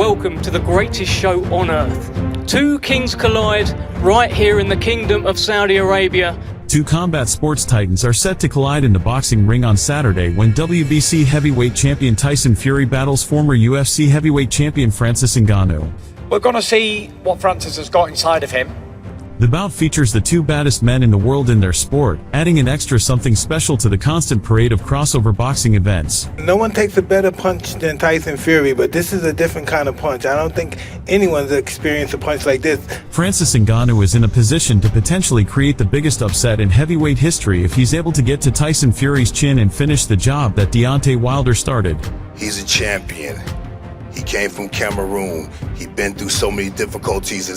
welcome to the greatest show on earth. Two kings collide right here in the Kingdom of Saudi Arabia. Two combat sports titans are set to collide in the boxing ring on Saturday when WBC heavyweight champion Tyson Fury battles former UFC heavyweight champion Francis Ngannou. We're going to see what Francis has got inside of him. The bout features the two baddest men in the world in their sport, adding an extra something special to the constant parade of crossover boxing events. No one takes a better punch than Tyson Fury, but this is a different kind of punch. I don't think anyone's experienced a punch like this. Francis Ngannou is in a position to potentially create the biggest upset in heavyweight history if he's able to get to Tyson Fury's chin and finish the job that Deontay Wilder started. He's a champion. He came from Cameroon. He'd been through so many difficulties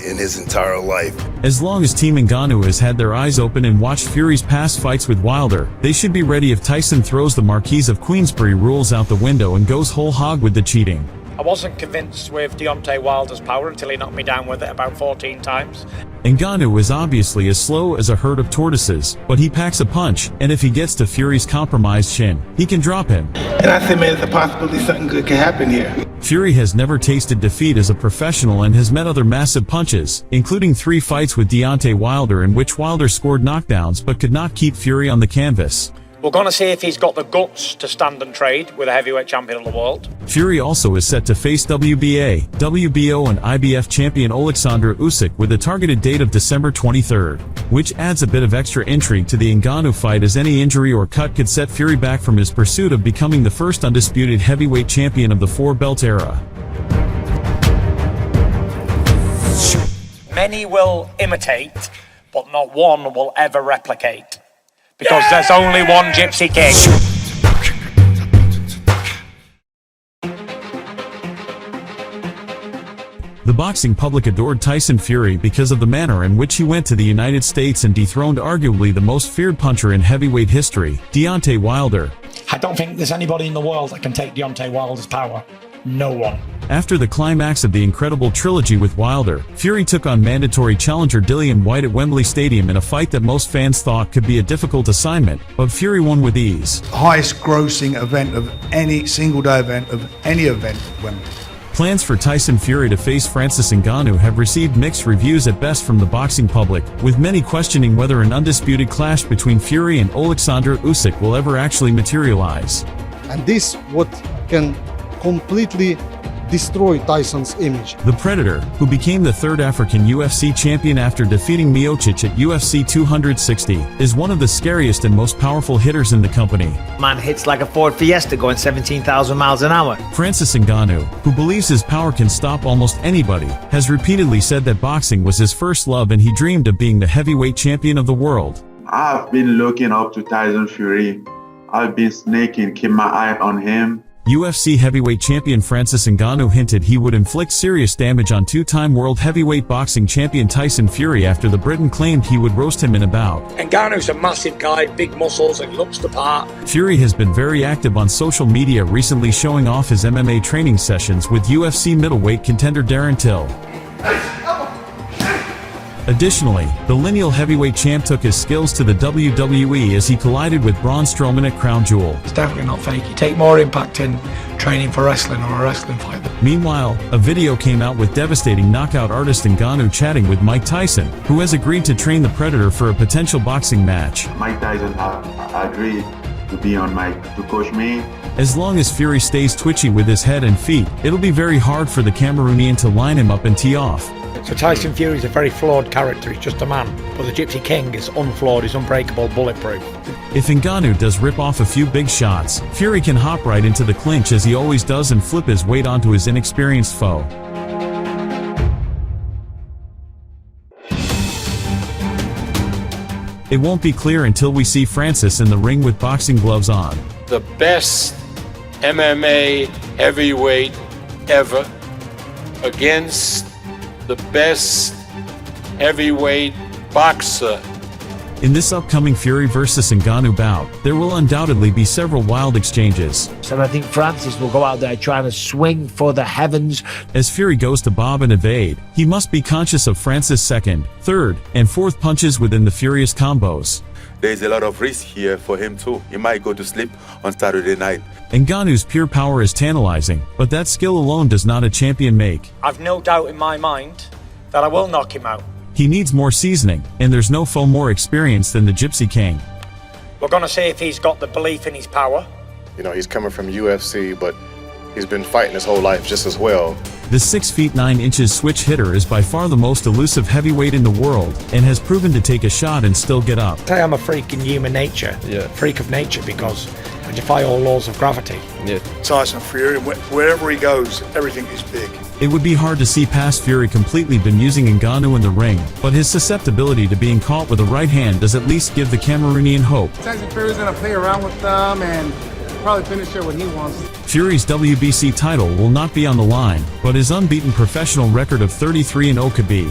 in his entire life. As long as Team Ngannou has had their eyes open and watched Fury's past fights with Wilder, they should be ready if Tyson throws the Marquis of Queensberry rules out the window and goes whole hog with the cheating. I wasn't convinced with Deontay Wilder's power until he knocked me down with it about 14 times. Ngannou is obviously as slow as a herd of tortoises, but he packs a punch, and if he gets to Fury's compromised chin, he can drop him. And I said, man, it's a possibility something good can happen here. Fury has never tasted defeat as a professional and has met other massive punches, including 3 fights with Deontay Wilder in which Wilder scored knockdowns but could not keep Fury on the canvas. We're going to see if he's got the guts to stand and trade with a heavyweight champion of the world. Fury also is set to face WBA, WBO and IBF champion Oleksandr Usyk with a targeted date of December 23rd, which adds a bit of extra intrigue to the Ngannou fight as any injury or cut could set Fury back from his pursuit of becoming the first undisputed heavyweight champion of the 4-belt era. Many will imitate, but not one will ever replicate. Because there's only one Gypsy King. The boxing public adored Tyson Fury because of the manner in which he went to the United States and dethroned arguably the most feared puncher in heavyweight history, Deontay Wilder. I don't think there's anybody in the world that can take Deontay Wilder's power. No one. After the climax of the incredible trilogy with Wilder, Fury took on mandatory challenger Dillian Whyte at Wembley Stadium in a fight that most fans thought could be a difficult assignment, but Fury won with ease. Highest grossing event of any single day event of any event at Wembley. Plans for Tyson Fury to face Francis Ngannou have received mixed reviews at best from the boxing public, with many questioning whether an undisputed clash between Fury and Oleksandr Usyk will ever actually materialize. And this what can completely destroy Tyson's image. The Predator, who became the 3rd African UFC champion after defeating Miocic at UFC 260, is one of the scariest and most powerful hitters in the company. Man hits like a Ford Fiesta going 17,000 miles an hour. Francis Ngannou, who believes his power can stop almost anybody, has repeatedly said that boxing was his first love and he dreamed of being the heavyweight champion of the world. I've been looking up to Tyson Fury. I've been snaking, keep my eye on him. UFC heavyweight champion Francis Ngannou hinted he would inflict serious damage on 2-time world heavyweight boxing champion Tyson Fury after the Briton claimed he would roast him in a bout. Ngannou's a massive guy, big muscles, and looks the part. Fury has been very active on social media recently, showing off his MMA training sessions with UFC middleweight contender Darren Till. Additionally, the lineal heavyweight champ took his skills to the WWE as he collided with Braun Strowman at Crown Jewel. It's definitely not fake. You take more impact in training for wrestling or a wrestling fight. Meanwhile, a video came out with devastating knockout artist Ngannou chatting with Mike Tyson, who has agreed to train the Predator for a potential boxing match. Mike Tyson agreed to be on Mike to coach me. As long as Fury stays twitchy with his head and feet, it'll be very hard for the Cameroonian to line him up and tee off. So Tyson Fury is a very flawed character, he's just a man. But the Gypsy King is unflawed, he's unbreakable, bulletproof. If Ngannou does rip off a few big shots, Fury can hop right into the clinch as he always does and flip his weight onto his inexperienced foe. It won't be clear until we see Francis in the ring with boxing gloves on. The best MMA heavyweight ever against the best heavyweight boxer. In this upcoming Fury vs Ngannou bout, there will undoubtedly be several wild exchanges. So I think Francis will go out there trying to swing for the heavens. As Fury goes to bob and evade, he must be conscious of Francis' second, third, and fourth punches within the furious combos. there's a lot of risk here for him too. He might go to sleep on Saturday night. Ngannou's pure power is tantalizing, but that skill alone does not a champion make. I've no doubt in my mind that I will knock him out. He needs more seasoning, and there's no foe more experienced than the Gypsy King. We're going to see if he's got the belief in his power. You know, he's coming from UFC, but he's been fighting his whole life just as well. The 6 feet 9 inches switch hitter is by far the most elusive heavyweight in the world, and has proven to take a shot and still get up. Say I'm a freak in human nature, freak of nature, because I defy all laws of gravity. Tyson Fury, wherever he goes, everything is big. It would be hard to see past Fury completely bemusing Ngannou in the ring, but his susceptibility to being caught with a right hand does at least give the Cameroonian hope. Tyson Fury's gonna play around with them and probably finish it when he wants. Fury's WBC title will not be on the line, but his unbeaten professional record of 33-0 could be.